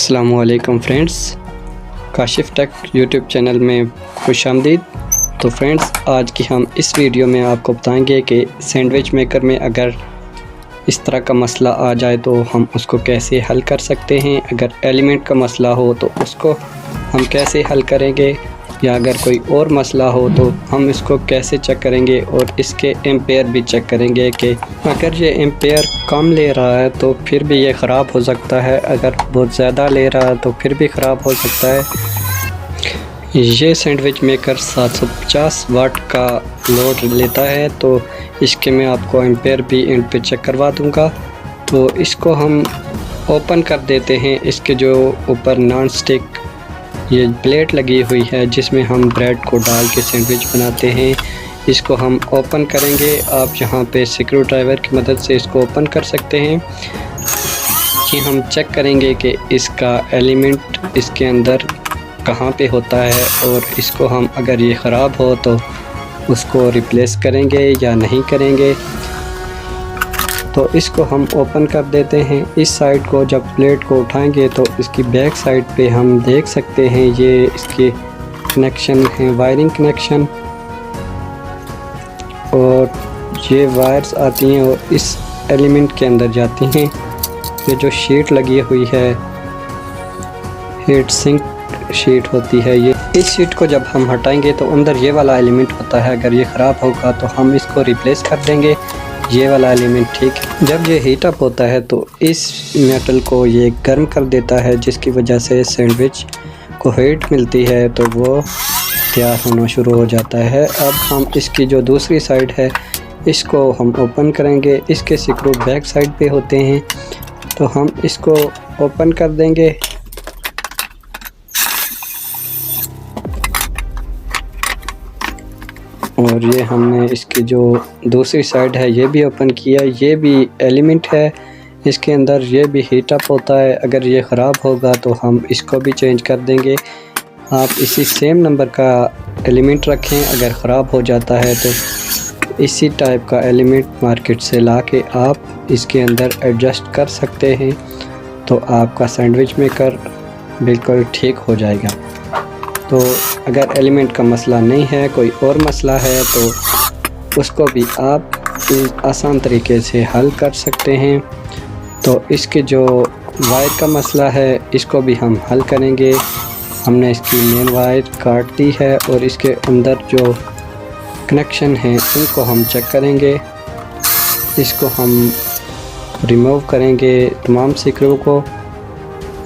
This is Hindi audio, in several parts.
अस्सलामुअलैकुम friends, Kashif take YouTube channel में खुशामदीद। तो फ्रेंड्स, आज की हम इस वीडियो में आपको बताएंगे कि सैंडविच मेकर में अगर इस तरह का मसला आ जाए तो हम उसको कैसे हल कर सकते हैं। अगर एलिमेंट का मसला हो तो उसको हम कैसे हल करेंगे, या अगर कोई और मसला हो तो हम इसको कैसे चेक करेंगे और इसके एम्पेयर भी चेक करेंगे कि अगर ये एम्पेयर कम ले रहा है तो फिर भी ये ख़राब हो सकता है, अगर बहुत ज़्यादा ले रहा है तो फिर भी ख़राब हो सकता है। ये सैंडविच मेकर 750 वाट का लोड लेता है, तो इसके मैं आपको एम्पेयर भी एंड पे चेक करवा दूँगा। तो इसको हम ओपन कर देते हैं। इसके जो ऊपर नॉन स्टिक ये प्लेट लगी हुई है जिसमें हम ब्रेड को डाल के सैंडविच बनाते हैं, इसको हम ओपन करेंगे। आप यहाँ पे स्क्रू ड्राइवर की मदद से इसको ओपन कर सकते हैं। कि हम चेक करेंगे कि इसका एलिमेंट इसके अंदर कहाँ पे होता है, और इसको हम अगर ये ख़राब हो तो उसको रिप्लेस करेंगे या नहीं करेंगे। तो इसको हम ओपन कर देते हैं। इस साइड को जब प्लेट को उठाएंगे तो इसकी बैक साइड पे हम देख सकते हैं ये इसके कनेक्शन है, वायरिंग कनेक्शन, और ये वायर्स आती हैं और इस एलिमेंट के अंदर जाती हैं। ये जो शीट लगी हुई है, हीट सिंक शीट होती है ये। इस शीट को जब हम हटाएंगे तो अंदर ये वाला एलिमेंट होता है, अगर ये ख़राब होगा तो हम इसको रिप्लेस कर देंगे। ये वाला एलिमेंट ठीक है। जब ये हीट अप होता है तो इस मेटल को ये गर्म कर देता है, जिसकी वजह से सैंडविच को हीट मिलती है तो वो तैयार होना शुरू हो जाता है। अब हम इसकी जो दूसरी साइड है इसको हम ओपन करेंगे। इसके स्क्रू बैक साइड पे होते हैं, तो हम इसको ओपन कर देंगे। और ये हमने इसकी जो दूसरी साइड है ये भी ओपन किया। ये भी एलिमेंट है इसके अंदर, ये भी हीट अप होता है। अगर ये ख़राब होगा तो हम इसको भी चेंज कर देंगे। आप इसी सेम नंबर का एलिमेंट रखें, अगर ख़राब हो जाता है तो इसी टाइप का एलिमेंट मार्केट से ला के आप इसके अंदर एडजस्ट कर सकते हैं, तो आपका सैंडविच मेकर बिल्कुल ठीक हो जाएगा। तो अगर एलिमेंट का मसला नहीं है, कोई और मसला है, तो उसको भी आप आसान तरीके से हल कर सकते हैं। तो इसके जो वायर का मसला है इसको भी हम हल करेंगे। हमने इसकी मेन वायर काट दी है और इसके अंदर जो कनेक्शन हैं उनको हम चेक करेंगे। इसको हम रिमूव करेंगे तमाम स्क्रू को,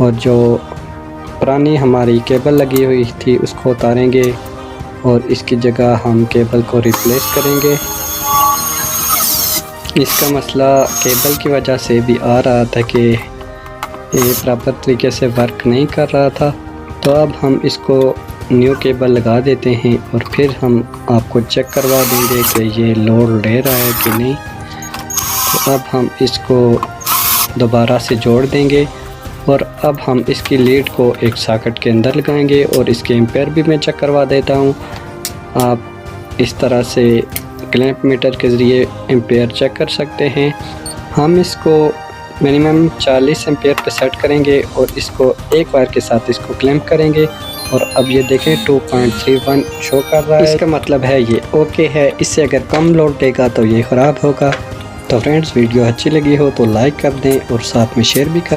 और जो पुरानी हमारी केबल लगी हुई थी उसको उतारेंगे और इसकी जगह हम केबल को रिप्लेस करेंगे। इसका मसला केबल की वजह से भी आ रहा था कि ये प्रॉपर तरीके से वर्क नहीं कर रहा था, तो अब हम इसको न्यू केबल लगा देते हैं और फिर हम आपको चेक करवा देंगे कि ये लोड ले रहा है कि नहीं। तो अब हम इसको दोबारा से जोड़ देंगे, और अब हम इसकी लीड को एक सॉकेट के अंदर लगाएंगे और इसके एम्पेयर भी मैं चेक करवा देता हूँ। आप इस तरह से क्लैंप मीटर के ज़रिए एम्पेयर चेक कर सकते हैं। हम इसको मिनिमम 40 एम्पेयर पे सेट करेंगे और इसको एक वायर के साथ इसको क्लैंप करेंगे, और अब ये देखें 2.31 शो कर रहा है। इसका मतलब है ये ओके है। इससे अगर कम लोड देगा तो ये ख़राब होगा। तो फ्रेंड्स, वीडियो अच्छी लगी हो तो लाइक कर दें और साथ में शेयर भी कर